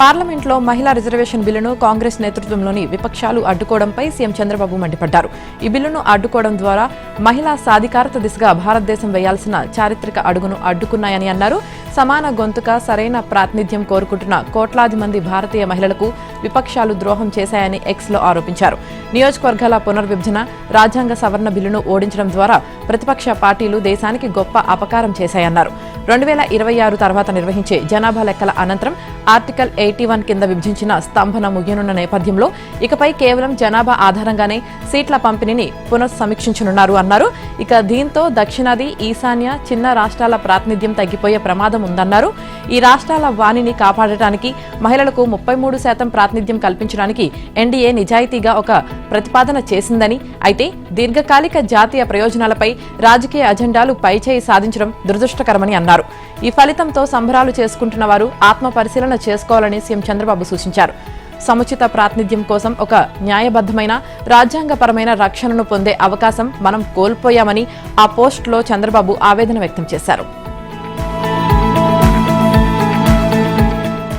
పార్లమెంట్లో మహిళా రిజర్వేషన్ బిల్లును కాంగ్రెస్ నేతృత్వంలోని విపక్షాలు అడ్డుకోవడంపై సీఎం చంద్రబాబు మండిపడ్డారు. ఈ బిల్లును అడ్డుకోవడం ద్వారా మహిళా సాధికారత దిశగా భారతదేశం వేయాల్సిన చారిత్రక అడుగును అడ్డుకున్నాయని అన్నారు. సమాన గొంతుక, సరైన ప్రాతినిధ్యం కోరుకుంటున్న కోట్లాది మంది భారతీయ మహిళలకు విపక్షాలు ద్రోహం చేశాయని ఎక్స్లో ఆరోపించారు. నియోజకవర్గాల పునర్విభజన, రాజ్యాంగ సవరణ బిల్లును ఓడించడం ద్వారా ప్రతిపక్ష పార్టీలు దేశానికి గొప్ప అపకారం చేశాయన్నారు. 2026 తర్వాత నిర్వహించే జనాభా లెక్కల అనంతరం ఆర్టికల్ 81 కింద విభజించిన స్తంభన ముగియనున్న నేపథ్యంలో ఇకపై కేవలం జనాభా ఆధారంగానే సీట్ల పంపిణీని పునఃసమీక్షించనున్నారు అన్నారు. ఇక దీంతో దక్షిణాది, ఈశాన్య, చిన్న రాష్ట్రాల ప్రాతినిధ్యం తగ్గిపోయే ప్రమాదం ఉందన్నారు. ఈ రాష్ట్రాల వాణిని కాపాడటానికి మహిళలకు 33% ప్రాతినిధ్యం కల్పించడానికి ఎన్డీఏ నిజాయితీగా ఒక ప్రతిపాదన చేసిందని, అయితే దీర్ఘకాలిక జాతీయ ప్రయోజనాలపై రాజకీయ అజెండాలు పైచేయి సాధించడం దురదృష్టకరమని అన్నారు. ఈ ఫలితంతో సంబరాలు చేసుకుంటున్న వారు ఆత్మ పరిశీలన చేసుకోవాలని సీఎం చంద్రబాబు సూచించారు. సముచిత ప్రాతినిధ్యం కోసం ఒక న్యాయబద్ధమైన, రాజ్యాంగపరమైన రక్షణను పొందే అవకాశం మనం కోల్పోయామని ఆ పోస్టులో చంద్రబాబు ఆవేదన వ్యక్తం చేశారు.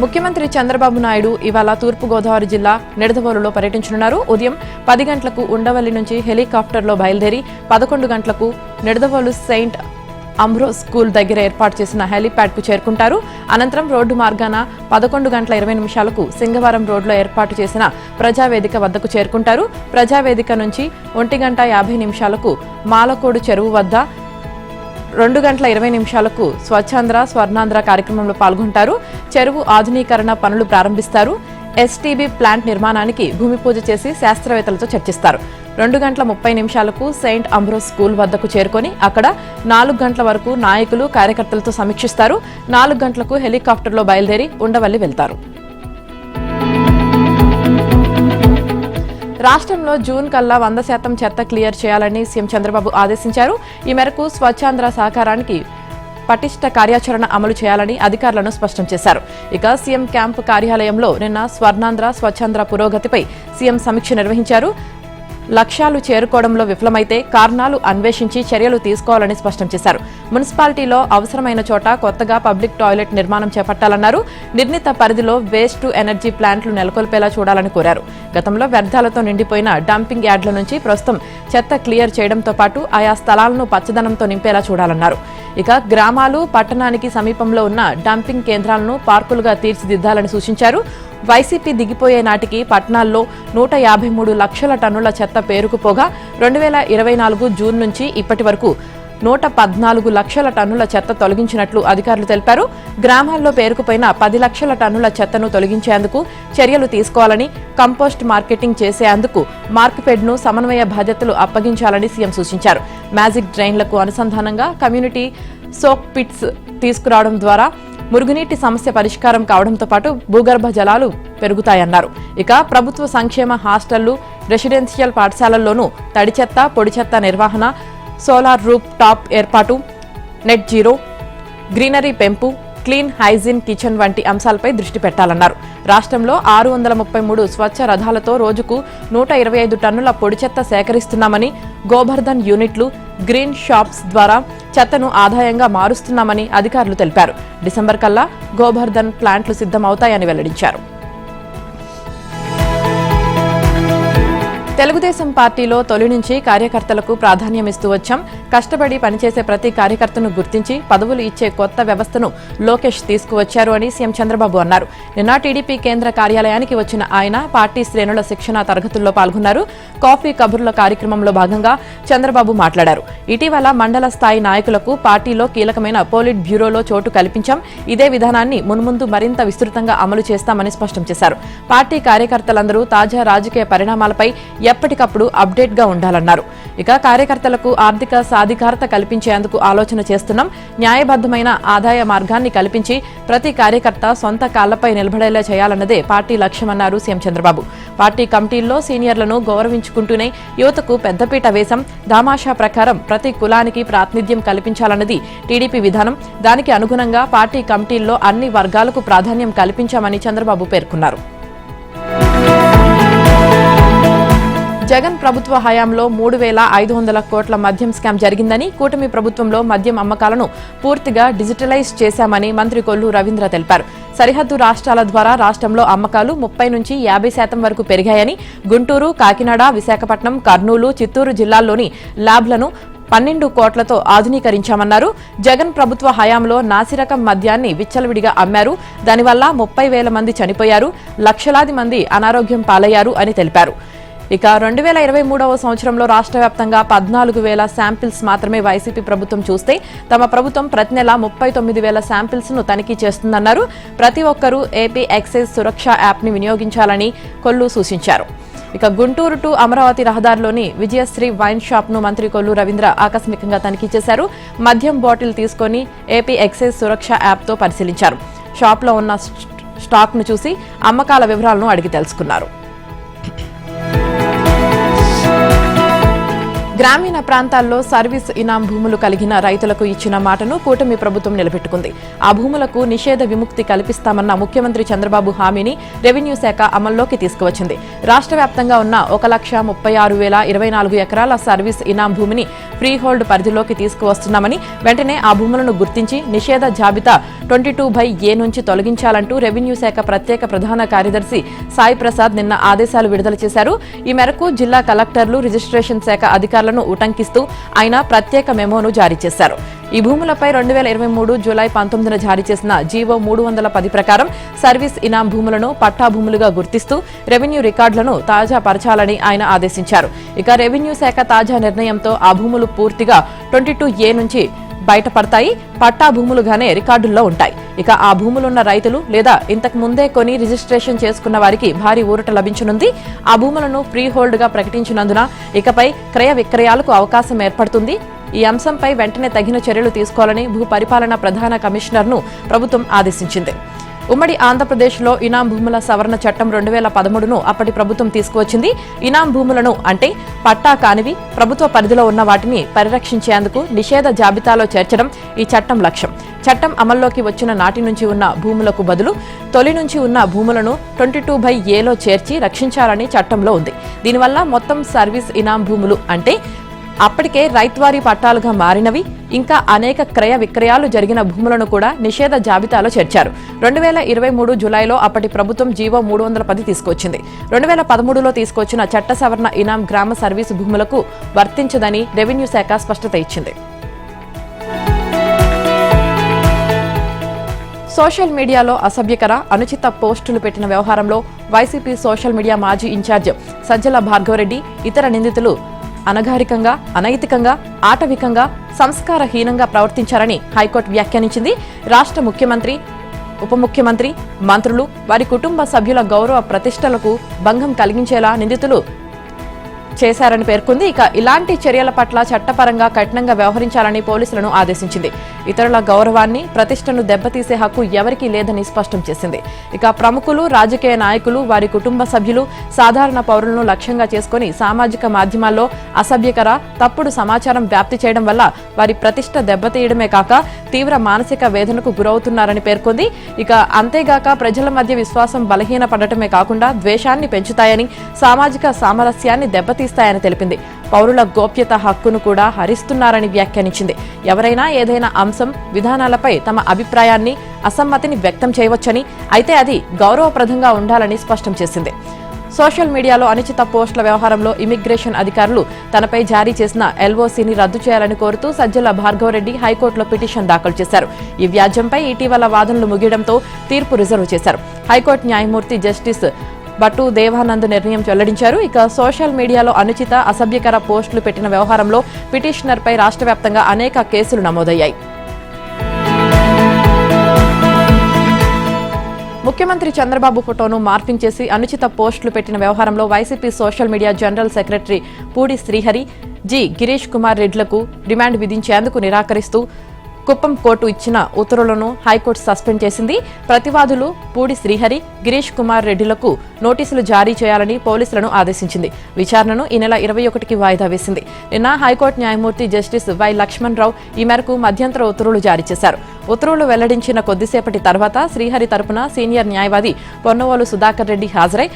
ముఖ్యమంత్రి చంద్రబాబు నాయుడు ఇవాళ తూర్పుగోదావరి జిల్లా నిడదవోలులో పర్యటించనున్నారు. ఉదయం 10 గంటలకు ఉండవల్లి నుంచి హెలికాప్టర్లో బయలుదేరి 11 గంటలకు నిడదవోలు సెయింట్ అంబ్రోస్ స్కూల్ దగ్గర ఏర్పాటు చేసిన హెలీప్యాడ్ కు చేరుకుంటారు. అనంతరం రోడ్డు మార్గాన 11:20 సింగవరం రోడ్లో ఏర్పాటు చేసిన ప్రజావేదిక వద్దకు చేరుకుంటారు. ప్రజావేదిక నుంచి 1:50 మాలకోడు చెరువు వద్ద 2:20 స్వచ్ఛాంధ్ర స్వర్ణాంధ్ర కార్యక్రమంలో పాల్గొంటారు. చెరువు ఆధునీకరణ పనులు ప్రారంభిస్తారు. ఎస్టీబీ ప్లాంట్ నిర్మాణానికి భూమి పూజ చేసి శాస్త్రవేత్తలతో చర్చిస్తారు. 2:30 సెయింట్ అంబ్రోస్ స్కూల్ వద్దకు చేరుకొని అక్కడ 4 గంటల వరకు నాయకులు, కార్యకర్తలతో సమీక్షిస్తారు. 4 గంటలకు హెలికాప్టర్లో బయలుదేరి ఉండవల్లి వెళ్తారు. రాష్ట్రంలో జూన్ కల్లా 100% చెత్త క్లియర్ చేయాలని సీఎం చంద్రబాబు ఆదేశించారు. ఈ మేరకు స్వచ్ఛాంధ్ర సహకారానికి పటిష్ట కార్యాచరణ అమలు చేయాలని అధికారులను స్పష్టం చేశారు. ఇక సీఎం క్యాంపు కార్యాలయంలో నిన్న స్వర్ణాంధ్ర, స్వచ్ఛాంధ్ర పురోగతిపై సీఎం సమీక్ష నిర్వహించారు. లక్ష్యాలు చేరుకోవడంలో విఫలమైతే కారణాలు అన్వేషించి చర్యలు తీసుకోవాలని స్పష్టం చేశారు. మున్సిపాలిటీలో అవసరమైన చోట కొత్తగా పబ్లిక్ టాయిలెట్ నిర్మాణం చేపట్టాలన్నారు. నిర్ణీత పరిధిలో వేస్ట్ టు ఎనర్జీ ప్లాంట్లు నెలకొల్పేలా చూడాలని కోరారు. గతంలో వ్యర్థాలతో నిండిపోయిన డంపింగ్ యార్డుల నుంచి ప్రస్తుతం చెత్త క్లియర్ చేయడంతో పాటు ఆయా స్థలాలను పచ్చదనంతో నింపేలా చూడాలన్నారు. ఇక గ్రామాలు, పట్టణానికి సమీపంలో ఉన్న డంపింగ్ కేంద్రాలను పార్కులుగా తీర్చిదిద్దాలని సూచించారు. వైసీపీ దిగిపోయే నాటికి పట్టణాల్లో 153 లక్షల టన్నుల చెత్త పేరుకుపోగా 2024 జూన్ నుంచి ఇప్పటి వరకు 114 లక్షల టన్నుల చెత్త తొలగించినట్లు అధికారులు తెలిపారు. గ్రామాల్లో పేరుకుపోయిన 10 లక్షల టన్నుల చెత్తను తొలగించేందుకు చర్యలు తీసుకోవాలని, కంపోస్ట్ మార్కెటింగ్ చేసేందుకు మార్క్ఫెడ్ను సమన్వయ బాధ్యతలు అప్పగించాలని సీఎం సూచించారు. మ్యాజిక్ డ్రైన్లకు అనుసంధానంగా కమ్యూనిటీ సోక్ పిట్స్ తీసుకురావడం ద్వారా మురుగునీటి సమస్య పరిష్కారం కావడంతో పాటు భూగర్భ జలాలు పెరుగుతాయన్నారు. ఇక ప్రభుత్వ సంక్షేమ హాస్టళ్లు, రెసిడెన్షియల్ పాఠశాలల్లోనూ తడి చెత్త, పొడి చెత్త నిర్వహణ, సోలార్ రూప్ టాప్ ఏర్పాటు, నెట్ జీరో, గ్రీనరీ పెంపు, క్లీన్ హైజీన్ కిచెన్ వంటి అంశాలపై దృష్టి పెట్టాలన్నారు. రాష్ట్రంలో 633 స్వచ్ఛ రథాలతో రోజుకు 125 టన్నుల పొడి చెత్త సేకరిస్తున్నామని, గోబర్ధన్ యూనిట్లు, గ్రీన్ షాప్స్ ద్వారా చెత్తను ఆదాయంగా మారుస్తున్నామని అధికారులు తెలిపారు. డిసెంబర్ కల్లా గోబర్ధన్ ప్లాంట్లు సిద్ధమవుతాయని వెల్లడించారు. తెలుగుదేశం పార్టీలో తొలి నుంచి కార్యకర్తలకు ప్రాధాన్యమిస్తూ వచ్చాం. కష్టపడి పనిచేసే ప్రతి కార్యకర్తను గుర్తించి పదవులు ఇచ్చే కొత్త వ్యవస్థను లోకేష్ తీసుకువచ్చారు అని సీఎం చంద్రబాబు అన్నారు. నిన్న టీడీపీ కేంద్ర కార్యాలయానికి వచ్చిన ఆయన పార్టీ శ్రేణుల శిక్షణ తరగతుల్లో పాల్గొన్నారు. కాఫీ కబుర్ల కార్యక్రమంలో భాగంగా చంద్రబాబు మాట్లాడారు. ఇటీవల మండల స్థాయి నాయకులకు పార్టీలో కీలకమైన పోలిట్ బ్యూరోలో చోటు కల్పించాం. ఇదే విధానాన్ని మున్ముందు మరింత విస్తృతంగా అమలు చేస్తామని స్పష్టం చేశారు. పార్టీ కార్యకర్తలందరూ తాజా రాజకీయ పరిణామాలపై ఎప్పటికప్పుడు అప్డేట్ గా ఉండాలన్నారు. ఇక కార్యకర్తలకు ఆర్థిక సాధికారత కల్పించేందుకు ఆలోచన చేస్తున్నాం. న్యాయబద్ధమైన ఆదాయ మార్గాన్ని కల్పించి ప్రతి కార్యకర్త సొంత కాళ్లపై నిలబడేలా చేయాలన్నదే పార్టీ లక్ష్యమన్నారు సీఎం చంద్రబాబు. పార్టీ కమిటీల్లో సీనియర్లను గౌరవించుకుంటూనే యువతకు పెద్దపీట వేశాం. దామాషా ప్రకారం ప్రతి కులానికి ప్రాతినిధ్యం కల్పించాలన్నది టీడీపీ విధానం. దానికి అనుగుణంగా పార్టీ కమిటీల్లో అన్ని వర్గాలకు ప్రాధాన్యం కల్పించామని చంద్రబాబు పేర్కొన్నారు. జగన్ ప్రభుత్వ హయాంలో 3,500 కోట్ల మద్యం స్కామ్ జరిగిందని, కూటమి ప్రభుత్వంలో మద్యం అమ్మకాలను పూర్తిగా డిజిటలైజ్ చేశామని మంత్రి కొల్లు రవీంద్ర తెలిపారు. సరిహద్దు రాష్ట్రాల ద్వారా రాష్ట్రంలో అమ్మకాలు 30 నుంచి 50% వరకు పెరిగాయని, గుంటూరు, కాకినాడ, విశాఖపట్నం, కర్నూలు, చిత్తూరు జిల్లాల్లోని ల్యాబ్లను 12 కోట్లతో ఆధునీకరించామన్నారు. జగన్ ప్రభుత్వ హయాంలో నాసిరకం మద్యాన్ని విచ్చలవిడిగా అమ్మారు. దానివల్ల 30,000 మంది చనిపోయారు, లక్షలాది మంది అనారోగ్యం పాలయ్యారు అని తెలిపారు. ఇక 2023వ సంవత్సరంలో రాష్ట్ర వ్యాప్తంగా 14,000 శాంపిల్స్ మాత్రమే వైసీపీ ప్రభుత్వం చూస్తే తమ ప్రభుత్వం ప్రతి నెల 39,000 శాంపిల్స్ ను తనిఖీ చేస్తుందన్నారు. ప్రతి ఒక్కరూ ఏపీ ఎక్సైజ్ సురక్ష యాప్ ని వినియోగించాలని కొల్లు సూచించారు. ఇక గుంటూరు టు అమరావతి రహదారిలోని విజయశ్రీ వైన్ షాప్ ను మంత్రి కొల్లు రవీంద్ర ఆకస్మికంగా తనిఖీ చేశారు. మద్యం బాటిల్ తీసుకుని ఏపీ ఎక్సైజ్ సురక్ష యాప్ తో పరిశీలించారు. షాప్ లో ఉన్న స్టాక్ ను చూసి అమ్మకాల వివరాలను అడిగి తెలుసుకున్నారు. గ్రామీణ ప్రాంతాల్లో సర్వీస్ ఇనాం భూములు కలిగిన రైతులకు ఇచ్చిన మాటను కూటమి ప్రభుత్వం నిలబెట్టుకుంది. ఆ భూములకు నిషేధ విముక్తి కల్పిస్తామన్న ముఖ్యమంత్రి చంద్రబాబు హామీని రెవెన్యూ శాఖ అమల్లోకి తీసుకువచ్చింది. రాష్ట్ర వ్యాప్తంగా ఉన్న 1,36,024 ఎకరాల సర్వీస్ ఇనాం భూమిని ఫ్రీ హోల్డ్ పరిధిలోకి తీసుకువస్తున్నామని, వెంటనే ఆ భూములను గుర్తించి నిషేధ జాబితా 22/A నుంచి తొలగించాలంటూ రెవెన్యూ శాఖ ప్రత్యేక ప్రధాన కార్యదర్శి సాయి ప్రసాద్ నిన్న ఆదేశాలు విడుదల చేశారు. ఈ మేరకు జిల్లా కలెక్టర్లు, రిజిస్ట్రేషన్ శాఖ అధికారులను ఉటంకిస్తూ ఆయన ప్రత్యేక మెమోను జారీ చేశారు. ఈ భూములపై 2023 జూలై 19న జారీ చేసిన జీవో 310 ప్రకారం సర్వీస్ ఇనాం భూములను పట్టా భూములుగా గుర్తిస్తూ రెవెన్యూ రికార్డులను తాజా పరచాలని ఆయన ఆదేశించారు. ఇక రెవెన్యూ శాఖ తాజా నిర్ణయంతో ఆ భూములు పూర్తిగా 22A నుంచి బయటపడతాయి, పట్టా భూములుగానే రికార్డుల్లో ఉంటాయి. ఇక ఆ భూములున్న రైతులు లేదా ఇంతకు ముందే కొని రిజిస్ట్రేషన్ చేసుకున్న వారికి భారీ ఊరట లభించనుంది. ఆ భూములను ఫ్రీ హోల్డ్ గా ప్రకటించినందున ఇకపై క్రయ విక్రయాలకు అవకాశం ఏర్పడుతుంది. ఈ అంశంపై వెంటనే తగిన చర్యలు తీసుకోవాలని భూ పరిపాలన ప్రధాన కమిషనర్ను ప్రభుత్వం ఆదేశించింది. ఉమ్మడి ఆంధ్రప్రదేశ్లో ఇనాం భూముల సవరణ చట్టం 2013ను అప్పటి ప్రభుత్వం తీసుకువచ్చింది. ఇనాం భూములను అంటే పట్టా కానివి, ప్రభుత్వ పరిధిలో ఉన్న వాటిని పరిరక్షించేందుకు నిషేధ జాబితాలో చేర్చడం ఈ చట్టం లక్ష్యం. చట్టం అమల్లోకి వచ్చిన నాటి నుంచి ఉన్న భూములకు బదులు తొలి నుంచి ఉన్న భూములను 22/Aలో చేర్చి రక్షించాలని చట్టంలో ఉంది. దీనివల్ల మొత్తం సర్వీస్ ఇనాం భూములు అంటే అప్పటికే రైత్వారీ పట్టాలుగా మారినవి, ఇంకా అనేక క్రయ విక్రయాలు జరిగిన భూములను కూడా నిషేధ జాబితాలో చేర్చారు. 2023 జూలైలో అప్పటి ప్రభుత్వం జీవో 310 తీసుకొచ్చింది. 2013లో తీసుకొచ్చిన చట్ట సవరణ ఇనాం గ్రామ సర్వీసు భూములకు వర్తించదని రెవెన్యూ శాఖ స్పష్టత ఇచ్చింది. సోషల్ మీడియాలో అసభ్యకర, అనుచిత పోస్టులు పెట్టిన వ్యవహారంలో వైసీపీ సోషల్ మీడియా మాజీ ఇన్ఛార్జ్ సజ్జల భార్గవరెడ్డి, ఇతర నిందితులు అనగారికంగా, అనైతికంగా, ఆటవికంగా, సంస్కారహీనంగా ప్రవర్తించారని హైకోర్టు వ్యాఖ్యానించింది. రాష్ట్ర ముఖ్యమంత్రి, ఉప ముఖ్యమంత్రి, మంత్రులు, వారి కుటుంబ సభ్యుల గౌరవ ప్రతిష్టలకు భంగం కలిగించేలా నిందితులు చేశారని పేర్కొంది. ఇక ఇలాంటి చర్యల పట్ల చట్టపరంగా కఠినంగా వ్యవహరించాలని పోలీసులను ఆదేశించింది. ఇతరుల గౌరవాన్ని, ప్రతిష్టను దెబ్బతీసే హక్కు ఎవరికీ లేదని స్పష్టం చేసింది. ఇక ప్రముఖులు, రాజకీయ నాయకులు, వారి కుటుంబ సభ్యులు, సాధారణ పౌరులను లక్ష్యంగా చేసుకుని సామాజిక మాధ్యమాల్లో అసభ్యకర, తప్పుడు సమాచారం వ్యాప్తి చేయడం వల్ల వారి ప్రతిష్ట దెబ్బతీయడమే కాక తీవ్ర మానసిక వేదనకు గురవుతున్నారని పేర్కొంది. ఇక అంతేగాక ప్రజల మధ్య విశ్వాసం బలహీనపడటమే కాకుండా ద్వేషాన్ని పెంచుతాయని, సామాజిక సామరస్యాన్ని దెబ్బతీస్తాయని తెలిపింది. పౌరుల గోప్యత హక్కును కూడా హరిస్తున్నారని వ్యాఖ్యానించింది. ఎవరైనా ఏదైనా అంశం, విధానాలపై తమ అభిప్రాయాన్ని, అసమ్మతిని వ్యక్తం చేయవచ్చని, అయితే అది గౌరవప్రదంగా ఉండాలని స్పష్టం చేసింది. సోషల్ మీడియాలో అనుచిత పోస్టుల వ్యవహారంలో ఇమిగ్రేషన్ అధికారులు తనపై జారీ చేసిన ఎల్ఓసీని రద్దు చేయాలని కోరుతూ సజ్జల భార్గవరెడ్డి హైకోర్టులో పిటిషన్ దాఖలు చేశారు. ఈ వ్యాజ్యంపై ఇటీవల వాదనలు ముగియడంతో తీర్పు రిజర్వ్ చేశారు. హైకోర్టు న్యాయమూర్తి జస్టిస్ బట్టు దేవానంద్ నిర్ణయం వెల్లడించారు. ఇక సోషల్ మీడియాలో అనుచిత, అసభ్యకర పోస్టులు పెట్టిన వ్యవహారంలో పిటిషనర్పై రాష్ట్ర వ్యాప్తంగా అనేక కేసులు నమోదయ్యాయి. ముఖ్యమంత్రి చంద్రబాబు ఫోటోను మార్పింగ్ చేసి అనుచిత పోస్టులు పెట్టిన వ్యవహారంలో YCP social media general secretary Pudi Srihari, G Girish Kumar రెడ్డిలకు డిమాండ్ విధించేందుకు నిరాకరిస్తూ కుప్పం కోర్టు ఇచ్చిన ఉత్తర్వులను హైకోర్టు సస్పెండ్ చేసింది. ప్రతివాదులు పూడి శ్రీహరి, గిరీష్ కుమార్ రెడ్డిలకు నోటీసులు జారీ చేయాలని పోలీసులను ఆదేశించింది. విచారణను ఈ నెల 21కి వాయిదా వేసింది. నిన్న హైకోర్టు న్యాయమూర్తి జస్టిస్ వై లక్ష్మణ్ రావు ఈ మేరకు మధ్యంతర ఉత్తర్వులు జారీ చేశారు. ఉత్తర్వులు వెల్లడించిన కొద్దిసేపటి తర్వాత శ్రీహరి తరపున సీనియర్ న్యాయవాది పొన్నవోలు సుధాకర్ రెడ్డి హాజరై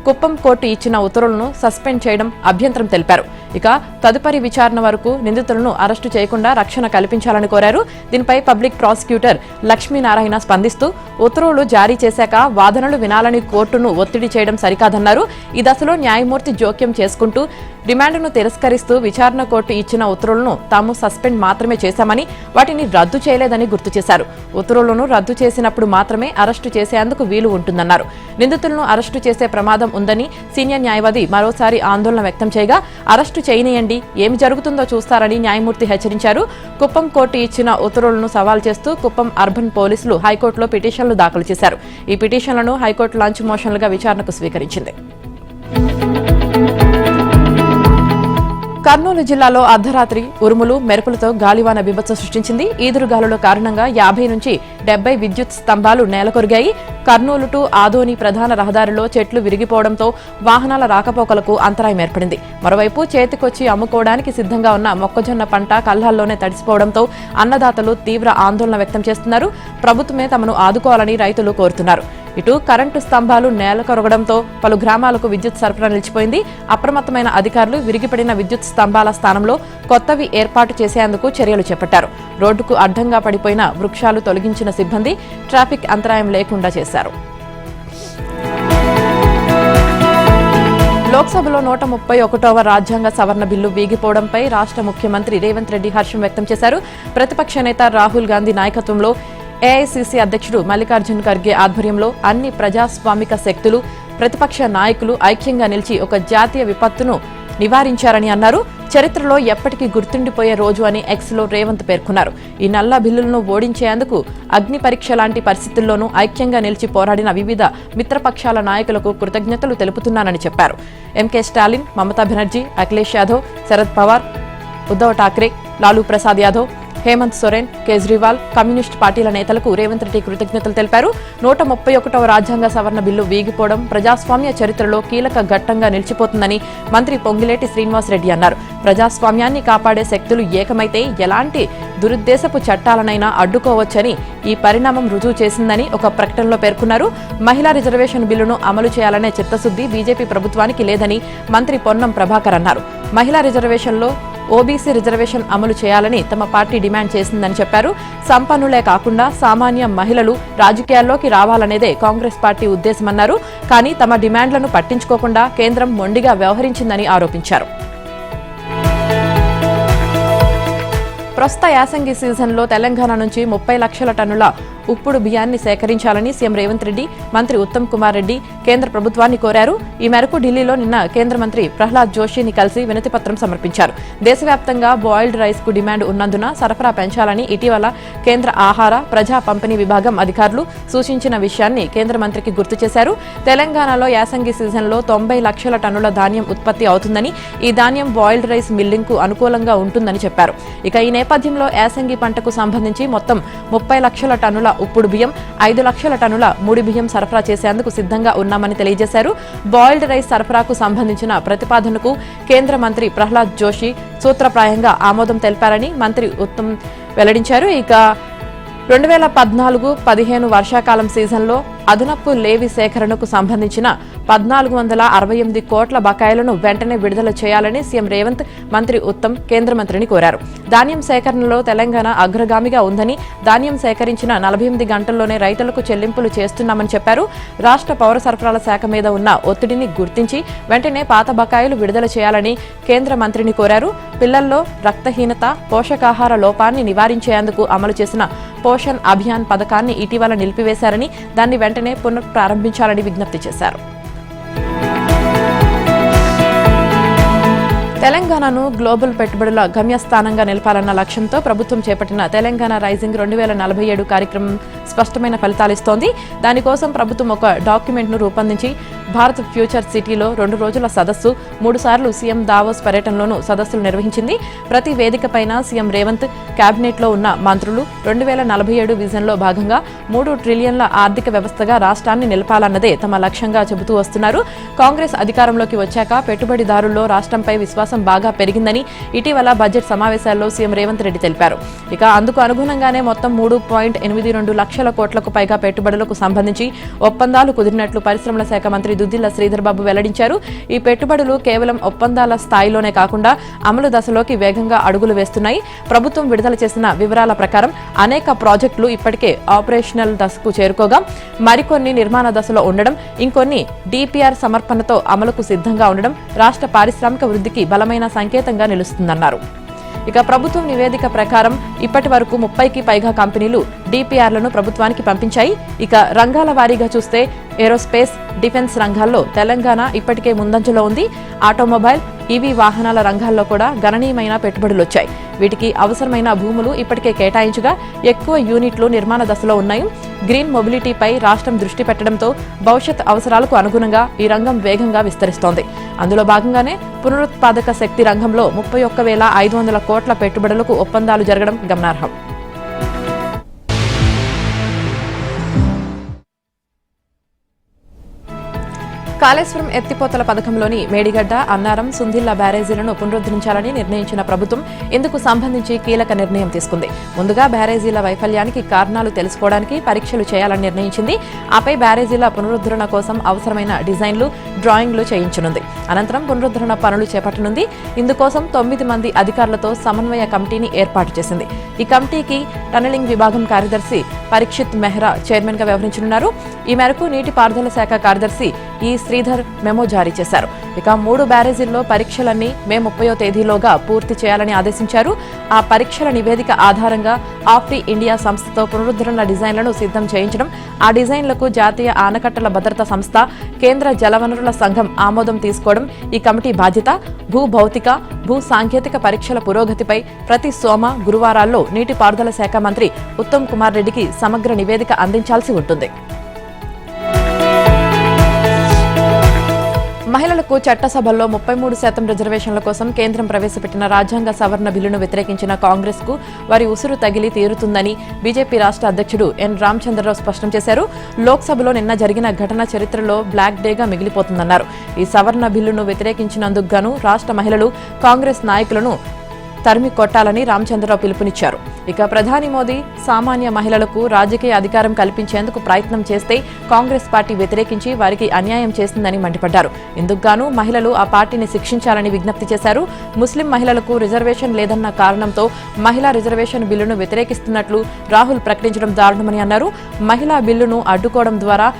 కుప్పం కోర్టు ఇచ్చిన ఉత్తర్వులను సస్పెండ్ చేయడం అభ్యంతరం తెలిపారు. ఇక తదుపరి విచారణ వరకు నిందితులను అరెస్టు చేయకుండా రక్షణ కల్పించాలని కోరారు. దీనిపై పబ్లిక్ ప్రాసిక్యూటర్ లక్ష్మీనారాయణ స్పందిస్తూ ఉత్తర్వులు జారీ చేశాక వాదనలు వినాలని కోర్టును ఒత్తిడి చేయడం సరికాదన్నారు. ఈ దశలో న్యాయమూర్తి జోక్యం చేసుకుంటూ డిమాండ్ను తిరస్కరిస్తూ విచారణ కోర్టు ఇచ్చిన ఉత్తర్వులను తాము సస్పెండ్ మాత్రమే చేశామని వాటిని రద్దు చేయలేదని గుర్తు చేశారు. ఉత్తర్వులను రద్దు చేసినప్పుడు మాత్రమే అరెస్టు చేసేందుకు వీలు ఉంటుందన్నారు. నిందితులను అరెస్టు చేసే ప్రమాదం ఉందని సీనియర్ న్యాయవాది మరోసారి ఆందోళన వ్యక్తం చేయగా అరెస్టు చేయనీయండి, ఏమి జరుగుతుందో చూస్తారని న్యాయమూర్తి హెచ్చరించారు. కుప్పం కోర్టు ఇచ్చిన ఉత్తర్వులను సవాల్ చేస్తూ కుప్పం అర్బన్ పోలీసులు హైకోర్టులో పిటిషన్లు దాఖలు చేశారు. ఈ పిటిషన్లను హైకోర్టు లంచ్ మోషన్లుగా విచారణకు స్వీకరించింది. కర్నూలు జిల్లాలో అర్ధరాత్రి ఉరుములు మెరుపులతో గాలివాన బీభత్సం సృష్టించింది. ఈదురుగాలుల కారణంగా 50 నుంచి 70 విద్యుత్ స్తంభాలు నేలకొరిగాయి. కర్నూలు టు ఆదోని ప్రధాన రహదారిలో చెట్లు విరిగిపోవడంతో వాహనాల రాకపోకలకు అంతరాయం ఏర్పడింది. మరోవైపు చేతికొచ్చి అమ్ముకోవడానికి సిద్ధంగా ఉన్న మొక్కజొన్న పంట కళ్లాల్లోనే తడిసిపోవడంతో అన్నదాతలు తీవ్ర ఆందోళన వ్యక్తం చేస్తున్నారు. ప్రభుత్వమే తమను ఆదుకోవాలని రైతులు కోరుతున్నారు. ఇటు కరెంటు స్తంభాలు నేలకొరగడంతో పలు గ్రామాలకు విద్యుత్ సరఫరా నిలిచిపోయింది. అప్రమత్తమైన అధికారులు విరిగిపడిన విద్యుత్ స్తంభాల స్థానంలో కొత్తవి ఏర్పాటు చేసేందుకు చర్యలు చేపట్టారు. రోడ్డుకు అడ్డంగా పడిపోయిన వృక్షాలు తొలగించిన సిబ్బంది ట్రాఫిక్ అంతరాయం లేకుండా చేశారు. లోక్సభలో 131వ రాజ్యాంగ సవరణ బిల్లు వీగిపోవడంపై రాష్ట్ర ముఖ్యమంత్రి రేవంత్ రెడ్డి హర్షం వ్యక్తం చేశారు. ప్రతిపక్ష నేత రాహుల్ గాంధీ నాయకత్వంలో ఏఐసీసీ అధ్యక్షుడు మల్లికార్జున్ ఖర్గే ఆధ్వర్యంలో అన్ని ప్రజాస్వామిక శక్తులు, ప్రతిపక్ష నాయకులు ఐక్యంగా నిలిచి ఒక జాతీయ విపత్తును నివారించారని అన్నారు. చరిత్రలో ఎప్పటికీ గుర్తుండిపోయే రోజు అని ఎక్స్లో రేవంత్ పేర్కొన్నారు. ఈ నల్ల బిల్లులను ఓడించేందుకు అగ్ని పరీక్ష లాంటి పరిస్థితుల్లోనూ ఐక్యంగా నిలిచి పోరాడిన వివిధ మిత్రపక్షాల నాయకులకు కృతజ్ఞతలు తెలుపుతున్నానని చెప్పారు. ఎంకే స్టాలిన్, మమతా బెనర్జీ, అఖిలేష్ యాదవ్, శరద్ పవార్, ఉద్దవ్ ఠాక్రే, లాలూ ప్రసాద్ యాదవ్, హేమంత్ సోరెన్, కేజ్రీవాల్, కమ్యూనిస్టు పార్టీల నేతలకు రేవంత్ రెడ్డి కృతజ్ఞతలు తెలిపారు. 131వ రాజ్యాంగ సవరణ బిల్లు వీగిపోవడం ప్రజాస్వామ్య చరిత్రలో కీలక ఘట్టంగా నిలిచిపోతుందని మంత్రి పొంగిలేటి శ్రీనివాసరెడ్డి అన్నారు. ప్రజాస్వామ్యాన్ని కాపాడే శక్తులు ఏకమైతే ఎలాంటి దురుద్దేశపు చట్టాలనైనా అడ్డుకోవచ్చని ఈ పరిణామం రుజువు చేసిందని ఒక ప్రకటనలో పేర్కొన్నారు. మహిళా రిజర్వేషన్ బిల్లును అమలు చేయాలనే చిత్తశుద్ది బీజేపీ ప్రభుత్వానికి లేదని మంత్రి పొన్నం ప్రభాకర్ అన్నారు. మహిళా రిజర్వేషన్లో ఓబీసీ రిజర్వేషన్ అమలు చేయాలని తమ పార్టీ డిమాండ్ చేసిందని చెప్పారు. సంపన్నులే కాకుండా సామాన్య మహిళలు రాజకీయాల్లోకి రావాలనేదే కాంగ్రెస్ పార్టీ ఉద్దేశమన్నారు. కానీ తమ డిమాండ్లను పట్టించుకోకుండా కేంద్రం మొండిగా వ్యవహరించిందని ఆరోపించారు. ప్రస్తుత యాసంగి సీజన్లో తెలంగాణ నుంచి 30 లక్షల టన్నుల ఉప్పుడు బియ్యాన్ని సేకరించాలని సీఎం రేవంత్ రెడ్డి, మంత్రి ఉత్తమ్ కుమార్ రెడ్డి కేంద్ర ప్రభుత్వాన్ని కోరారు. ఈ మేరకు ఢిల్లీలో నిన్న కేంద్ర మంత్రి ప్రహ్లాద్ జోషిని కలిసి వినతిపత్రం సమర్పించారు. దేశవ్యాప్తంగా బాయిల్డ్ రైస్ కు డిమాండ్ ఉన్నందున సరఫరా పెంచాలని ఇటీవల కేంద్ర ఆహార, ప్రజా పంపిణీ విభాగం అధికారులు సూచించిన విషయాన్ని కేంద్ర మంత్రికి గుర్తు చేశారు. తెలంగాణలో యాసంగి సీజన్లో 90 లక్షల టన్నుల ధాన్యం ఉత్పత్తి అవుతుందని, ఈ ధాన్యం బాయిల్డ్ రైస్ మిల్లింగ్ కు అనుకూలంగా ఉంటుందని చెప్పారు. ఇక ఈ నేపథ్యంలో యాసంగి పంటకు సంబంధించి మొత్తం 30 లక్షల టన్నుల ఉప్పుడు బియ్యం, 5 లక్షల టన్నుల ముడి బియ్యం సరఫరా చేసేందుకు సిద్ధంగా ఉన్నామని తెలియజేశారు. బాయిల్డ్ రైస్ సరఫరాకు సంబంధించిన ప్రతిపాదనకు కేంద్ర మంత్రి ప్రహ్లాద్ జోషి సూత్రప్రాయంగా ఆమోదం తెలిపారని మంత్రి ఉత్తమ్ వెల్లడించారు. ఇక 2014-15 వర్షాకాలం సీజన్లో అదనపు లేవి సేకరణకు సంబంధించిన 1468 కోట్ల బకాయిలను వెంటనే విడుదల చేయాలని సీఎం రేవంత్, మంత్రి ఉత్తమ్ కేంద్ర మంత్రిని కోరారు. ధాన్యం సేకరణలో తెలంగాణ అగ్రగామిగా ఉందని, ధాన్యం సేకరించిన 48 గంటల్లోనే రైతులకు చెల్లింపులు చేస్తున్నామని చెప్పారు. రాష్ట్ర పౌర సరఫరాల శాఖ మీద ఉన్న ఒత్తిడిని గుర్తించి వెంటనే పాత బకాయిలు విడుదల చేయాలని కేంద్ర మంత్రిని కోరారు. పిల్లల్లో రక్తహీనత, పోషకాహార లోపాన్ని నివారించేందుకు అమలు చేసిన పోషణ్ అభియాన్ పథకాన్ని ఇటీవల నిలిపివేశారని, దాన్ని వెంటనే పునఃప్రారంభించాలని విజ్ఞప్తి చేశారు. తెలంగాణను గ్లోబల్ పెట్టుబడుల గమ్యస్థానంగా నిలపాలన్న లక్ష్యంతో ప్రభుత్వం చేపట్టిన తెలంగాణ రైజింగ్ 2047 కార్యక్రమం స్పష్టమైన ఫలితాలిస్తోంది. దానికోసం ప్రభుత్వం ఒక డాక్యుమెంట్ను రూపొందించి భారత్ ఫ్యూచర్ సిటీలో 2 రోజుల సదస్సు, 3 సార్లు సీఎం దావోస్ పర్యటనలోనూ సదస్సులు నిర్వహించింది. ప్రతి వేదికపైన సీఎం రేవంత్, కేబినెట్లో ఉన్న మంత్రులు 2047 విజన్లో భాగంగా 3 ట్రిలియన్ల ఆర్థిక వ్యవస్థగా రాష్ట్రాన్ని నిలపాలన్నదే తమ లక్ష్యంగా చెబుతూ వస్తున్నారు. కాంగ్రెస్ అధికారంలోకి వచ్చాక పెట్టుబడిదారుల్లో రాష్ట్రంపై విశ్వాసం బాగా పెరిగిందని ఇటీవల బడ్జెట్ సమావేశాల్లో సీఎం రేవంత్ రెడ్డి తెలిపారు. ఇక అందుకు అనుగుణంగానే మొత్తం 3.82 లక్షల కోట్లకు పైగా పెట్టుబడులకు సంబంధించి ఒప్పందాలు కుదిరినట్లు పరిశ్రమల శాఖ మంత్రి దుద్దిళ్ల శ్రీధర్ బాబు వెల్లడించారు. ఈ పెట్టుబడులు కేవలం ఒప్పందాల స్థాయిలోనే కాకుండా అమలు దశలోకి వేగంగా అడుగులు వేస్తున్నాయి. ప్రభుత్వం విడుదల చేసిన వివరాల ప్రకారం అనేక ప్రాజెక్టులు ఇప్పటికే ఆపరేషనల్ దశకు చేరుకోగా మరికొన్ని నిర్మాణ దశలో ఉండడం, ఇంకొన్ని డిపిఆర్ సమర్పణతో అమలుకు సిద్ధంగా ఉండడం రాష్ట్ర పారిశ్రామిక వృద్ధికి బలమైన సంకేతంగా నిలుస్తుందన్నారు. ఇక ప్రభుత్వం నివేదిక ప్రకారం ఇప్పటి వరకు 30కి పైగా కంపెనీలు డిపిఆర్లను ప్రభుత్వానికి పంపించాయి. ఇక రంగాల వారీగా చూస్తే ఏరోస్పేస్, డిఫెన్స్ రంగాల్లో తెలంగాణ ఇప్పటికే ముందంజలో ఉంది. ఆటోమొబైల్, ఈవీ వాహనాల రంగాల్లో కూడా గణనీయమైన పెట్టుబడులొచ్చాయి. వీటికి అవసరమైన భూములు ఇప్పటికే కేటాయించగా ఎక్కువ యూనిట్లు నిర్మాణ దశలో ఉన్నాయి. గ్రీన్ మొబిలిటీపై రాష్ట్రం దృష్టి పెట్టడంతో భవిష్యత్ అవసరాలకు అనుగుణంగా ఈ రంగం వేగంగా విస్తరిస్తోంది. అందులో భాగంగానే పునరుత్పాదక శక్తి రంగంలో 31,500 కోట్ల పెట్టుబడులకు ఒప్పందాలు జరగడం గమనార్హం. కాళేశ్వరం ఎత్తిపోతల పథకంలోని మేడిగడ్డ, అన్నారం, సుందిళ్ల బ్యారేజీలను పునరుద్ధరించాలని నిర్ణయించిన ప్రభుత్వం ఇందుకు సంబంధించి కీలక నిర్ణయం తీసుకుంది. ముందుగా బ్యారేజీల వైఫల్యానికి కారణాలు తెలుసుకోవడానికి పరీక్షలు చేయాలని నిర్ణయించింది. ఆపై బ్యారేజీల పునరుద్ధరణ కోసం అవసరమైన డిజైన్లు, డ్రాయింగ్లు చేయించనుంది. అనంతరం పునరుద్ధరణ పనులు చేపట్టనుంది. ఇందుకోసం 9 మంది అధికారులతో సమన్వయ కమిటీని ఏర్పాటు చేసింది. ఈ కమిటీకి టనలింగ్ విభాగం కార్యదర్శి పరీక్షిత్ మెహ్రా చైర్మన్ గా వ్యవహరించనున్నారు. ఈ మేరకు నీటిపారుదల శాఖ కార్యదర్శి ఈ శ్రీధర్ మెమో జారీ చేశారు. ఇక 3 బ్యారేజీల్లో పరీక్షలన్నీ మే 30వ తేదీలోగా పూర్తి చేయాలని ఆదేశించారు. ఆ పరీక్షల నివేదిక ఆధారంగా ఆఫ్రీ ఇండియా సంస్థతో పునరుద్ధరణ డిజైన్లను సిద్ధం చేయించడం, ఆ డిజైన్లకు జాతీయ ఆనకట్టల భద్రతా సంస్థ, కేంద్ర జలవనరుల సంఘం ఆమోదం తీసుకోవడం ఈ కమిటీ బాధ్యత. భూ భౌతిక, భూ సాంకేతిక పరీక్షల పురోగతిపై ప్రతి సోమ, గురువారాల్లో నీటిపారుదల శాఖ మంత్రి ఉత్తమ్ కుమార్ రెడ్డికి సమగ్ర నివేదిక అందించాల్సి ఉంటుంది. మహిళలకు చట్టసభల్లో 33% రిజర్వేషన్ల కోసం కేంద్రం ప్రవేశపెట్టిన రాజ్యాంగ సవరణ బిల్లును వ్యతిరేకించిన కాంగ్రెస్ కు వారి ఉసురు తగిలి తీరుతుందని బీజేపీ రాష్ట్ర అధ్యక్షుడు ఎన్ రామచంద్రరావు స్పష్టం చేశారు. లోక్సభలో నిన్న జరిగిన ఘటన చరిత్రలో బ్లాక్ డేగా మిగిలిపోతుందన్నారు. ఈ సవరణ బిల్లును వ్యతిరేకించినందుకు గాను రాష్ట్ర మహిళలు కాంగ్రెస్ నాయకులను తరిమి కొట్టాలని రామచంద్రరావు పిలుపునిచ్చారు. ఇక ప్రధాని మోదీ సామాన్య మహిళలకు రాజకీయ అధికారం కల్పించేందుకు ప్రయత్నం చేస్తే కాంగ్రెస్ పార్టీ వ్యతిరేకించి వారికి అన్యాయం చేసిందని మండిపడ్డారు. ఇందుకుగాను మహిళలు ఆ పార్టీని శిక్షించాలని విజ్ఞప్తి చేశారు. ముస్లిం మహిళలకు రిజర్వేషన్ లేదన్న కారణంతో మహిళా రిజర్వేషన్ బిల్లును వ్యతిరేకిస్తున్నట్లు రాహుల్ ప్రకటించడం దారుణమని అన్నారు. మహిళా బిల్లును అడ్డుకోవడం ద్వారా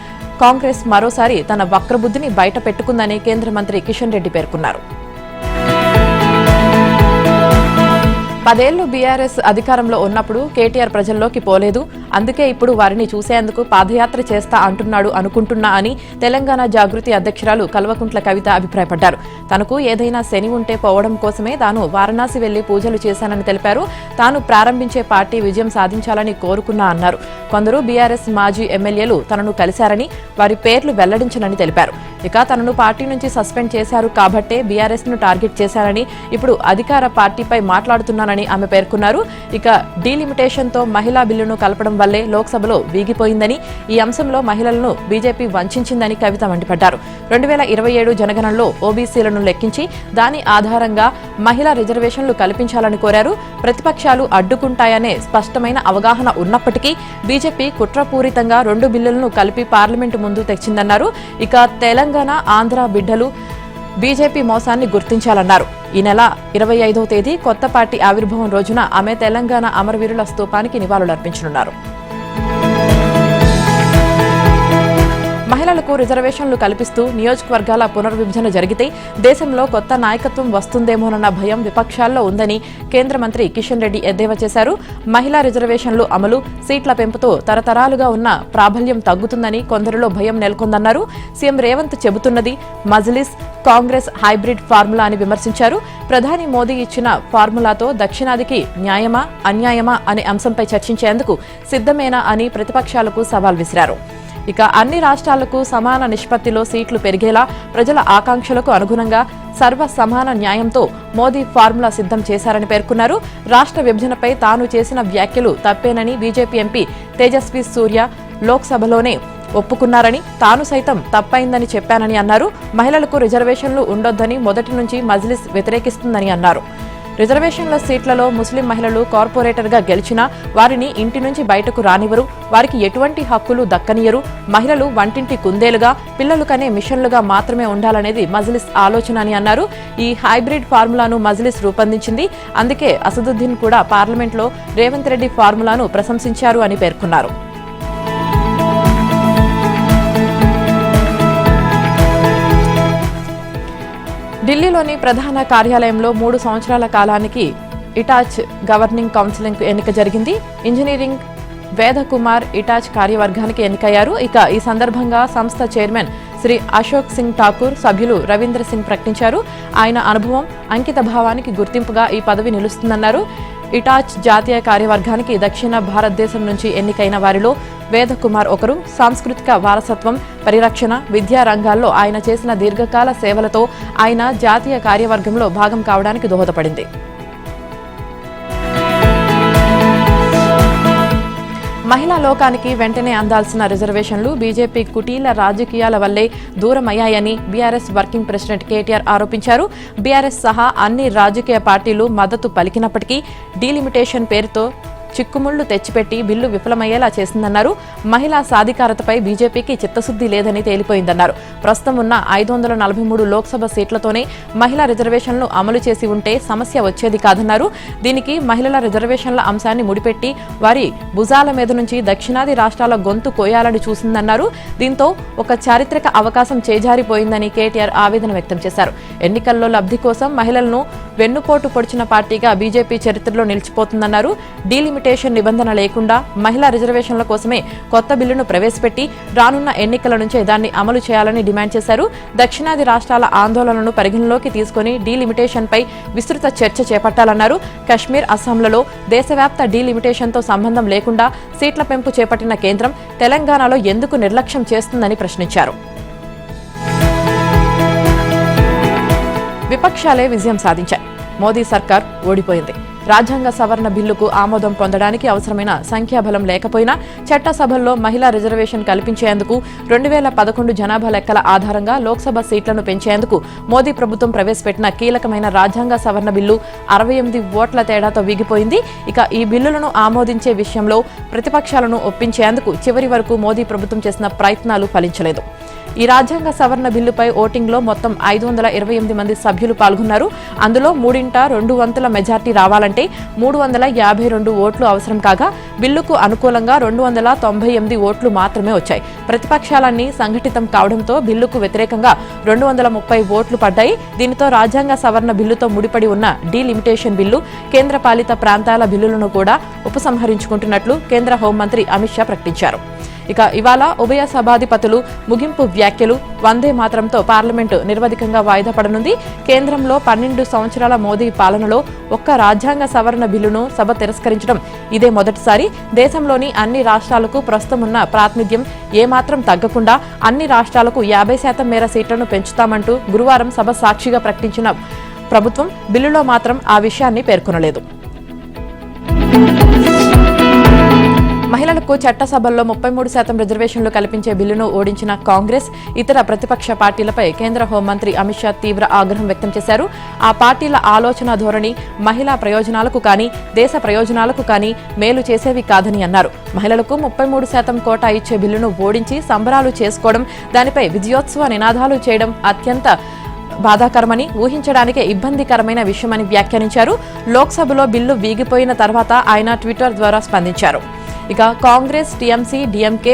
కాంగ్రెస్ మరోసారి తన వక్రబుద్ధిని బయట పెట్టుకుందని కేంద్ర మంత్రి కిషన్ రెడ్డి పేర్కొన్నారు. 10 ఏళ్లు బీఆర్ఎస్ అధికారంలో ఉన్నప్పుడు కేటీఆర్ ప్రజల్లోకి పోలేదు, అందుకే ఇప్పుడు వారిని చూసేందుకు పాదయాత్ర చేస్తా అంటున్నాడు అనుకుంటున్నా అని తెలంగాణ జాగృతి అధ్యక్షురాలు కల్వకుంట్ల కవిత అభిప్రాయపడ్డారు. తనకు ఏదైనా శని ఉంటే పోవడం కోసమే తాను వారణాసి వెళ్లి పూజలు చేశానని తెలిపారు. తాను ప్రారంభించే పార్టీ విజయం సాధించాలని కోరుకున్నా అన్నారు. కొందరు బీఆర్ఎస్ మాజీ ఎమ్మెల్యేలు తనను కలిశారని, వారి పేర్లు వెల్లడించనని తెలిపారు. ఇక తనను పార్టీ నుంచి సస్పెండ్ చేశారు కాబట్టే బీఆర్ఎస్ ను టార్గెట్ చేశారని, ఇప్పుడు అధికార పార్టీపై మాట్లాడుతున్నానని ఆమె పేర్కొన్నారు. ఇక డీలిమిటేషన్ తో మహిళా బిల్లును కలపడం వల్లే లోక్సభలో వీగిపోయిందని, ఈ అంశంలో మహిళలను బీజేపీ వంచిందని కవిత మండిపడ్డారు. 2027 జనగణనలో ఓబీసీలను లెక్కించి దాని ఆధారంగా మహిళా రిజర్వేషన్లు కల్పించాలని కోరారు. ప్రతిపక్షాలు అడ్డుకుంటాయనే స్పష్టమైన అవగాహన ఉన్నప్పటికీ బీజేపీ కుట్రపూరితంగా 2 బిల్లులను కలిపి పార్లమెంటు ముందు తెచ్చిందన్నారు. ఇక తెలంగాణ, ఆంధ్ర బిడ్డలు బీజేపీ మోసాన్ని గుర్తించాలన్నారు. ఈ నెల 25వ తేదీ కొత్త పార్టీ ఆవిర్భావం రోజున ఆమె తెలంగాణ అమరవీరుల స్తూపానికి నివాళులర్పించనున్నారు. మహిళలకు రిజర్వేషన్లు కల్పిస్తూ నియోజకవర్గాల పునర్విభజన జరిగితే దేశంలో కొత్త నాయకత్వం వస్తుందేమోనన్న భయం విపక్షాల్లో ఉందని కేంద్ర మంత్రి కిషన్ రెడ్డి ఎద్దేవా చేశారు. మహిళా రిజర్వేషన్లు అమలు, సీట్ల పెంపుతో తరతరాలుగా ఉన్న ప్రాబల్యం తగ్గుతుందని కొందరిలో భయం నెలకొందన్నారు. సీఎం రేవంత్ చెబుతున్నది మజ్లిస్, కాంగ్రెస్ హైబ్రిడ్ ఫార్ములా అని విమర్శించారు. ప్రధాని మోదీ ఇచ్చిన ఫార్ములాతో దక్షిణాదికి న్యాయమా, అన్యాయమా అనే అంశంపై చర్చించేందుకు సిద్ధమేనా అని ప్రతిపక్షాలకు సవాల్ విసిరారు. ఇక అన్ని రాష్ట్రాలకు సమాన నిష్పత్తిలో సీట్లు పెరిగేలా ప్రజల ఆకాంక్షలకు అనుగుణంగా సర్వ సమాన న్యాయంతో మోదీ ఫార్ములా సిద్ధం చేశారని పేర్కొన్నారు. రాష్ట్ర విభజనపై తాను చేసిన వ్యాఖ్యలు తప్పేనని బీజేపీ ఎంపీ తేజస్వి సూర్య లోక్సభలోనే ఒప్పుకున్నారని, తాను సైతం తప్పైందని చెప్పానని అన్నారు. మహిళలకు రిజర్వేషన్లు ఉండొద్దని మొదటి నుంచి మజ్లిస్ వ్యతిరేకిస్తుందని అన్నారు. రిజర్వేషన్ల సీట్లలో ముస్లిం మహిళలు కార్పొరేటర్గా గెలిచినా వారిని ఇంటి నుంచి బయటకు రానివ్వరు, వారికి ఎటువంటి హక్కులు దక్కనియరు, మహిళలు వంటింటి కుందేలుగా, పిల్లలు కనే మిషన్లుగా మాత్రమే ఉండాలనేది మజ్లిస్ ఆలోచన అని అన్నారు. ఈ హైబ్రిడ్ ఫార్ములాను మజ్లిస్ రూపొందించింది. అందుకే అసదుద్దీన్ కూడా పార్లమెంట్లో రేవంత్ రెడ్డి ఫార్ములాను ప్రశంసించారు అని పేర్కొన్నారు. ఢిల్లీలోని ప్రధాన కార్యాలయంలో 3 సంవత్సరాల కాలానికి ఇటాచ్ గవర్నింగ్ కౌన్సిల్కు ఎన్నిక జరిగింది. ఇంజనీరింగ్ వేదకుమార్ ఇటాచ్ కార్యవర్గానికి ఎన్నికయ్యారు. ఇక ఈ సందర్భంగా సంస్థ చైర్మన్ శ్రీ అశోక్ సింగ్ ఠాకూర్, సభ్యులు రవీంద్ర సింగ్ ప్రకటించారు. ఆయన అనుభవం, అంకిత భావానికి గుర్తింపుగా ఈ పదవి నిలుస్తుందన్నారు. ఇటాచ్ జాతీయ కార్యవర్గానికి దక్షిణ భారతదేశం నుంచి ఎన్నికైన వారిలో వేదకుమార్ ఒకరు. సాంస్కృతిక వారసత్వం, పరిరక్షణ, విద్యా రంగాల్లో ఆయన చేసిన దీర్ఘకాల సేవలతో ఆయన జాతీయ కార్యవర్గంలో భాగం కావడానికి దోహదపడింది. మహిళా లోకానికి వెంటనే అందాల్సిన రిజర్వేషన్లు బీజేపీ కుటీల రాజకీయాల వల్లే దూరమయ్యాయని బీఆర్ఎస్ వర్కింగ్ ప్రెసిడెంట్ కేటీఆర్ ఆరోపించారు. బీఆర్ఎస్ సహా అన్ని రాజకీయ పార్టీలు మద్దతు పలికినప్పటికీ డీలిమిటేషన్ పేరుతో చిక్కుముళ్లు తెచ్చిపెట్టి బిల్లు విఫలమయ్యేలా చేసిందన్నారు. మహిళా సాధికారతపై బీజేపీకి చిత్తశుద్ది లేదని తేలిపోయిందన్నారు. ప్రస్తుతం ఉన్న 543 లోక్సభ సీట్లతోనే మహిళా రిజర్వేషన్లు అమలు చేసి ఉంటే సమస్య వచ్చేది కాదన్నారు. దీనికి మహిళల రిజర్వేషన్ల అంశాన్ని ముడిపెట్టి వారి భుజాల మీద నుంచి దక్షిణాది రాష్ట్రాల గొంతు కోయాలని చూసిందన్నారు. దీంతో ఒక చారిత్రక అవకాశం చేజారిపోయిందని కేటీఆర్ ఆవేదన వ్యక్తం చేశారు. ఎన్నికల్లో లబ్ధి కోసం మహిళలను వెన్నుపోటు పొడిచిన పార్టీగా బీజేపీ చరిత్రలో నిలిచిపోతుందన్నారు. డీలిమిటేషన్ నిబంధన లేకుండా మహిళా రిజర్వేషన్ల కోసమే కొత్త బిల్లును ప్రవేశపెట్టి రానున్న ఎన్నికల నుంచే దాన్ని అమలు చేయాలని డిమాండ్ చేశారు. దక్షిణాది రాష్ట్రాల ఆందోళనను పరిగణలోకి తీసుకుని డీలిమిటేషన్పై విస్తృత చర్చ చేపట్టాలన్నారు. కశ్మీర్, అస్సాంలలో దేశవ్యాప్త డీలిమిటేషన్తో సంబంధం లేకుండా సీట్ల పెంపు చేపట్టిన కేంద్రం తెలంగాణలో ఎందుకు నిర్లక్ష్యం చేస్తుందని ప్రశ్నించారు. విపక్షాలే విజయం సాధించాయి. మోదీ సర్కార్ ఓడిపోయింది. రాజ్యాంగ సవరణ బిల్లుకు ఆమోదం పొందడానికి అవసరమైన సంఖ్యాబలం లేకపోయినా చట్టసభల్లో మహిళా రిజర్వేషన్ కల్పించేందుకు 2011 జనాభా లెక్కల ఆధారంగా లోక్సభ సీట్లను పెంచేందుకు మోదీ ప్రభుత్వం ప్రవేశపెట్టిన కీలకమైన రాజ్యాంగ సవరణ బిల్లు 68 ఓట్ల తేడాతో వీగిపోయింది. ఇక ఈ బిల్లులను ఆమోదించే విషయంలో ప్రతిపక్షాలను ఒప్పించేందుకు చివరి వరకు మోదీ ప్రభుత్వం చేసిన ప్రయత్నాలు ఫలించలేదు. ఈ రాజ్యాంగ సవరణ బిల్లుపై ఓటింగ్లో మొత్తం 528 మంది సభ్యులు పాల్గొన్నారు. అందులో 3/2 మెజార్టీ రావాలంటే 352 ఓట్లు అవసరం కాగా బిల్లుకు అనుకూలంగా 298 ఓట్లు మాత్రమే వచ్చాయి. ప్రతిపక్షాలన్నీ సంఘటితం కావడంతో బిల్లుకు వ్యతిరేకంగా 230 ఓట్లు పడ్డాయి. దీనితో రాజ్యాంగ సవరణ బిల్లుతో ముడిపడి ఉన్న డీలిమిటేషన్ బిల్లు, కేంద్రపాలిత ప్రాంతాల బిల్లులను కూడా ఉపసంహరించుకుంటున్నట్లు కేంద్ర హోంమంత్రి అమిత్ షా ప్రకటించారు. ఇక ఇవాళ ఉభయ సభాధిపతులు ముగింపు వ్యాఖ్యలు, వందే మాతరంతో పార్లమెంటు నిర్వధికంగా వాయిదా పడనుంది. కేంద్రంలో 12 సంవత్సరాల మోదీ పాలనలో ఒక్క రాజ్యాంగ సవరణ బిల్లును సభ తిరస్కరించడం ఇదే మొదటిసారి. దేశంలోని అన్ని రాష్ట్రాలకు ప్రస్తుతం ఉన్న ప్రాతినిధ్యం ఏమాత్రం తగ్గకుండా అన్ని రాష్ట్రాలకు 50% మేర సీట్లను పెంచుతామంటూ గురువారం సభ సాక్షిగా ప్రకటించిన ప్రభుత్వం బిల్లులో మాత్రం ఆ విషయాన్ని పేర్కొనలేదు. మహిళలకు చట్టసభల్లో 33% రిజర్వేషన్లు కల్పించే బిల్లును ఓడించిన కాంగ్రెస్, ఇతర ప్రతిపక్ష పార్టీలపై కేంద్ర హోంమంత్రి అమిత్ షా తీవ్ర ఆగ్రహం వ్యక్తం చేశారు. ఆ పార్టీల ఆలోచన ధోరణి మహిళా ప్రయోజనాలకు కానీ దేశ ప్రయోజనాలకు కానీ మేలు చేసేవి కాదని అన్నారు. మహిళలకు 33% కోటా ఇచ్చే బిల్లును ఓడించి సంబరాలు చేసుకోవడం, దానిపై విజయోత్సవ నినాదాలు చేయడం అత్యంత బాధాకరమని, ఊహించడానికే ఇబ్బందికరమైన విషయమని వ్యాఖ్యానించారు. లోక్సభలో బిల్లు వీగిపోయిన తర్వాత ఆయన ట్విట్టర్ ద్వారా స్పందించారు. ఇక కాంగ్రెస్, టీఎంసీ, డీఎంకే,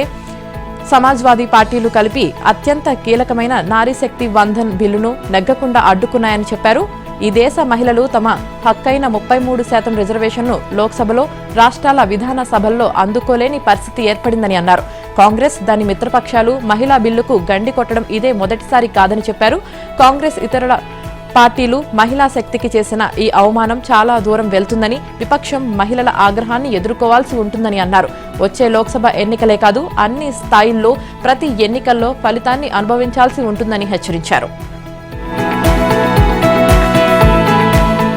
సమాజ్వాదీ పార్టీలు కలిపి అత్యంత కీలకమైన నారీశక్తి వందన్ బిల్లును నెగ్గకుండా అడ్డుకున్నాయని చెప్పారు. ఈ దేశ మహిళలు తమ హక్కైన 33% రిజర్వేషన్ను లోక్సభలో, రాష్ట్రాల విధాన సభల్లో అందుకోలేని పరిస్థితి ఏర్పడిందని అన్నారు. కాంగ్రెస్, దాని మిత్రపక్షాలు మహిళా బిల్లుకు గండి కొట్టడం ఇదే మొదటిసారి కాదని చెప్పారు. కాంగ్రెస్, ఇతరుల పార్టీలు మహిళా శక్తికి చేసిన ఈ అవమానం చాలా దూరం వెళ్తుందని, విపక్షం మహిళల ఆగ్రహాన్ని ఎదుర్కోవాల్సి ఉంటుందని అన్నారు. వచ్చే లోక్సభ ఎన్నికలే కాదు, అన్ని స్థాయిల్లో ప్రతి ఎన్నికల్లో ఫలితాన్ని అనుభవించాల్సి ఉంటుందని హెచ్చరించారు.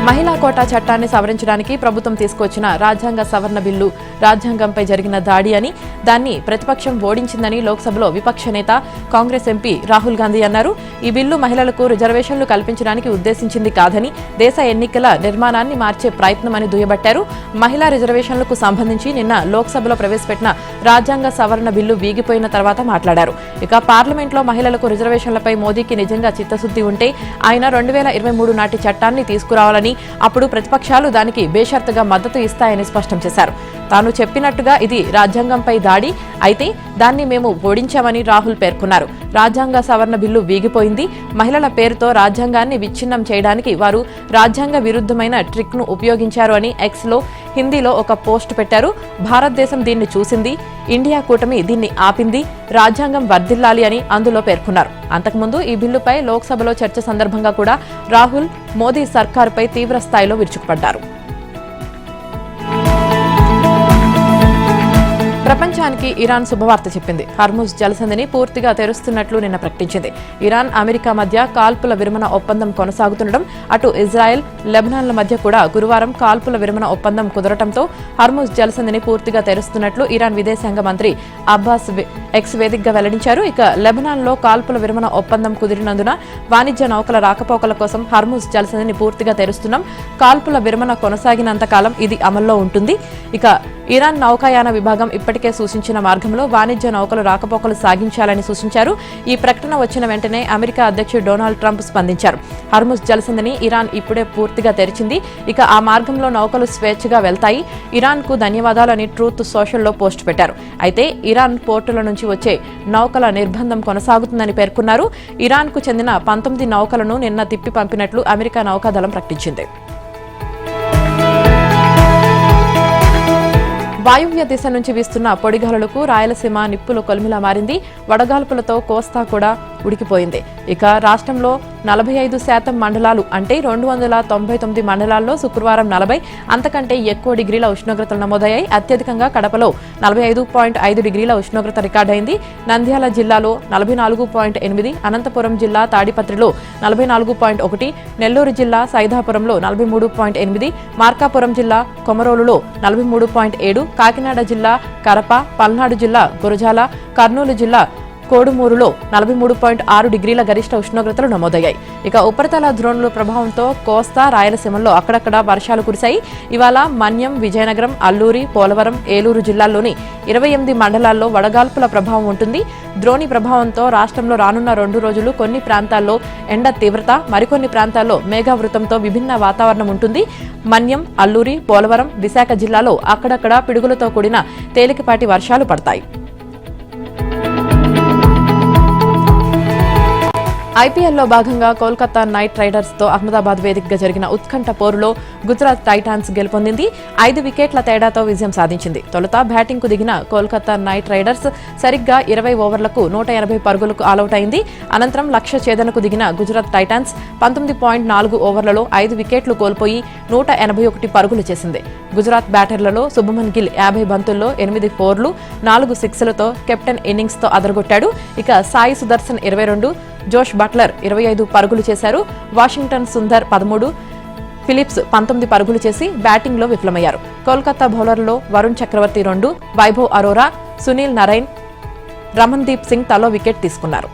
మహిళా కోటా చట్టాన్ని సవరించడానికి ప్రభుత్వం తీసుకొచ్చిన రాజ్యాంగ సవరణ బిల్లు రాజ్యాంగంపై జరిగిన దాడి అని, దాన్ని ప్రతిపక్షం ఓడించిందని లోక్సభలో విపక్ష నేత కాంగ్రెస్ ఎంపీ రాహుల్ గాంధీ అన్నారు. ఈ బిల్లు మహిళలకు రిజర్వేషన్లు కల్పించడానికి ఉద్దేశించింది కాదని, దేశ ఎన్నికల నిర్మాణాన్ని మార్చే ప్రయత్నమని దుయ్యబట్టారు. మహిళా రిజర్వేషన్లకు సంబంధించి నిన్న లోక్సభలో ప్రవేశపెట్టిన రాజ్యాంగ సవరణ బిల్లు వీగిపోయిన తర్వాత మాట్లాడారు. ఇక పార్లమెంట్లో మహిళలకు రిజర్వేషన్లపై మోదీకి నిజంగా చిత్తశుద్ధి ఉంటే ఆయన 2023 నాటి చట్టాన్ని తీసుకురావాలని, అప్పుడు ప్రతిపక్షాలు దానికి బేషరతుగా మద్దతు ఇస్తాయని స్పష్టం చేశారు. తాను చెప్పినట్టుగా ఇది రాజ్యాంగంపై దాడి అయితే దాన్ని మేము ఓడించామని రాహుల్ పేర్కొన్నారు. రాజ్యాంగ సవరణ బిల్లు వీగిపోయింది. మహిళల పేరుతో రాజ్యాంగాన్ని విచ్ఛిన్నం చేయడానికి వారు రాజ్యాంగ విరుద్ధమైన ట్రిక్ ను ఉపయోగించారు అని ఎక్స్ లో హిందీలో ఒక పోస్ట్ పెట్టారు. భారతదేశం దీన్ని చూసింది, ఇండియా కూటమి దీన్ని ఆపింది, రాజ్యాంగం వర్ధిల్లాలి అని అందులో పేర్కొన్నారు. అంతకుముందు ఈ బిల్లుపై లోక్సభలో చర్చ సందర్భంగా కూడా రాహుల్ మోదీ సర్కారుపై తీవ్ర స్థాయిలో విరుచుకుపడ్డారు. ప్రపంచానికి ఇరాన్ శుభవార్త చెప్పింది. హర్ముజ్ జలసంధిని పూర్తిగా తెరుస్తున్నట్లు నిన్న ప్రకటించింది. ఇరాన్, అమెరికా మధ్య కాల్పుల విరమణ ఒప్పందం కొనసాగుతుండడం, అటు ఇజ్రాయెల్, లెబనాన్ల మధ్య కూడా గురువారం కాల్పుల విరమణ ఒప్పందం కుదరటంతో హర్ముజ్ జలసంధిని పూర్తిగా తెరుస్తున్నట్లు ఇరాన్ విదేశాంగ మంత్రి అబ్బాస్ ఎక్స్ వేదికగా వెల్లడించారు. ఇక లెబనాన్లో కాల్పుల విరమణ ఒప్పందం కుదిరినందున వాణిజ్య నౌకల రాకపోకల కోసం హర్ముజ్ జలసంధిని పూర్తిగా తెరుస్తున్నాం. కాల్పుల విరమణ కొనసాగినంత కాలం ఇది అమల్లో ఉంటుంది. ఇక ఇరాన్ నౌకాయాన విభాగం ఇప్పటికే సూచించిన మార్గంలో వాణిజ్య నౌకలు రాకపోకలు సాగించాలని సూచించారు. ఈ ప్రకటన వచ్చిన వెంటనే అమెరికా అధ్యక్షుడు డొనాల్డ్ ట్రంప్ స్పందించారు. హర్ముజ్ జలసంధిని ఇరాన్ ఇప్పుడే పూర్తిగా తెరిచింది. ఇక ఆ మార్గంలో నౌకలు స్వేచ్ఛగా వెళ్తాయి. ఇరాన్ కు ధన్యవాదాలు అని ట్రూత్ సోషల్లో పోస్ట్ పెట్టారు. అయితే ఇరాన్ పోర్టుల నుంచి వచ్చే నౌకల నిర్బంధం కొనసాగుతుందని పేర్కొన్నారు. ఇరాన్ కు చెందిన 19 నౌకలను నిన్న తిప్పి పంపినట్లు అమెరికా నౌకాదళం ప్రకటించింది. వాయువ్య దిశ నుంచి వీస్తున్న పొడిగాలులకు రాయలసీమ నిప్పుల కొలిమిలా మారింది. వడగాల్పులతో కోస్తా కూడా ఉడికిపోయింది. ఇక రాష్ట్రంలో 45% మండలాలు అంటే 299 మండలాల్లో శుక్రవారం 40 అంతకంటే ఎక్కువ డిగ్రీల ఉష్ణోగ్రతలు నమోదయ్యాయి. అత్యధికంగా కడపలో 45.5 డిగ్రీల ఉష్ణోగ్రత రికార్డైంది. నంద్యాల జిల్లాలో 44.8, అనంతపురం జిల్లా తాడిపత్రిలో 44.1, నెల్లూరు జిల్లా సైదాపురంలో 43.8, మార్కాపురం జిల్లా కొమరోలులో 43.7, కాకినాడ జిల్లా కరప, పల్నాడు జిల్లా గురజాల, కర్నూలు జిల్లా కోడుమూరులో 43.6 డిగ్రీల గరిష్ట ఉష్ణోగ్రతలు నమోదయ్యాయి. ఇక ఉపరితల ద్రోణుల ప్రభావంతో కోస్తా, రాయలసీమలో అక్కడక్కడ వర్షాలు కురిశాయి. ఇవాళ మన్యం, విజయనగరం, అల్లూరి, పోలవరం, ఏలూరు జిల్లాల్లోని 28 మండలాల్లో వడగాల్పుల ప్రభావం ఉంటుంది. ద్రోణి ప్రభావంతో రాష్ట్రంలో రానున్న 2 రోజులు కొన్ని ప్రాంతాల్లో ఎండ తీవ్రత, మరికొన్ని ప్రాంతాల్లో మేఘావృతంతో విభిన్న వాతావరణం ఉంటుంది. మన్యం, అల్లూరి, పోలవరం, విశాఖ జిల్లాలో అక్కడక్కడ పిడుగులతో కూడిన తేలికపాటి వర్షాలు పడతాయి. ఐపీఎల్లో భాగంగా కోల్కతా నైట్ రైడర్స్ తో అహ్మదాబాద్ వేదికగా జరిగిన ఉత్కంఠ పోరులో గుజరాత్ టైటాన్స్ గెలుపొందింది. 5 వికెట్ల తేడాతో విజయం సాధించింది. తొలుత బ్యాటింగ్ కు దిగిన కోల్కతా నైట్ రైడర్స్ సరిగ్గా 20 ఓవర్లకు 180 పరుగులకు ఆలౌట్ అయింది. అనంతరం లక్ష్య ఛేదనకు దిగిన గుజరాత్ టైటాన్స్ 19.4 ఓవర్లలో 5 వికెట్లు కోల్పోయి 181 పరుగులు చేసింది. గుజరాత్ బ్యాటర్లలో శుభమన్ గిల్ 50 బంతుల్లో 8 ఫోర్లు, 4 సిక్స్లతో కెప్టెన్ ఇన్నింగ్స్ తో అదరగొట్టాడు. ఇక సాయి సుదర్శన్ 22, జోష్ బట్లర్ 25 పరుగులు చేశారు. వాషింగ్టన్ సుందర్ 13, ఫిలిప్స్ 19 పరుగులు చేసి బ్యాటింగ్లో విఫలమయ్యారు. కోల్కతా బౌలర్లో వరుణ్ చక్రవర్తి 2, వైభవ్ అరోరా, సునీల్ నరైన్, రమన్దీప్ సింగ్ తలో వికెట్ తీసుకున్నారు.